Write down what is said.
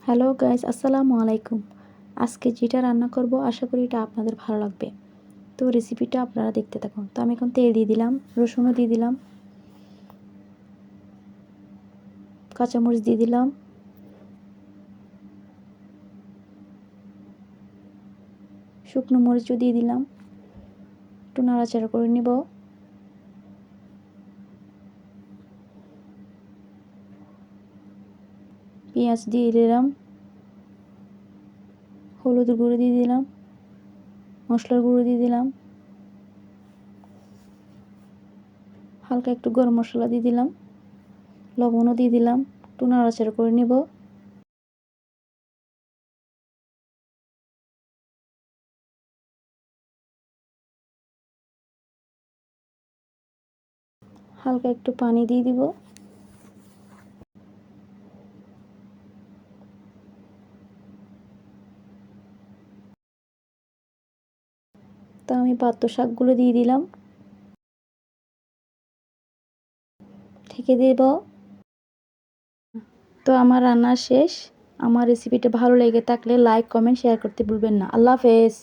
Hello guys, আসসালামু আলাইকুম। আজকে যেটা রান্না করব আশা করি এটা আপনাদের ভালো লাগবে। তো রেসিপিটা আপনারা দেখতে থাকুন। তো আমি এখন তেল দিয়ে দিলাম, রসুনও দিয়ে দিলাম, কাঁচামরিচ দিয়ে দিলাম, শুকনো মরিচও দিয়ে দিলাম। একটু নাড়াচাড়া করে নেব। পেঁয়াজ দিয়ে দিলাম, হলুদের গুঁড়ো দিয়ে দিলাম, মশলার গুঁড়ো দিয়ে দিলাম, হালকা একটু গরম মশলা দিয়ে দিলাম, লবণও দিয়ে দিলাম। একটু নাড়াচাড়া করে নেব। হালকা একটু পানি দিয়ে দিব। তা আমি পাত্র শাকগুলো দিয়ে দিলাম, ঢেকে দেব। তো আমার রান্না শেষ। আমার রেসিপিটা ভালো লেগে থাকলে লাইক, কমেন্ট, শেয়ার করতে ভুলবেন না। আল্লাহ হাফেজ।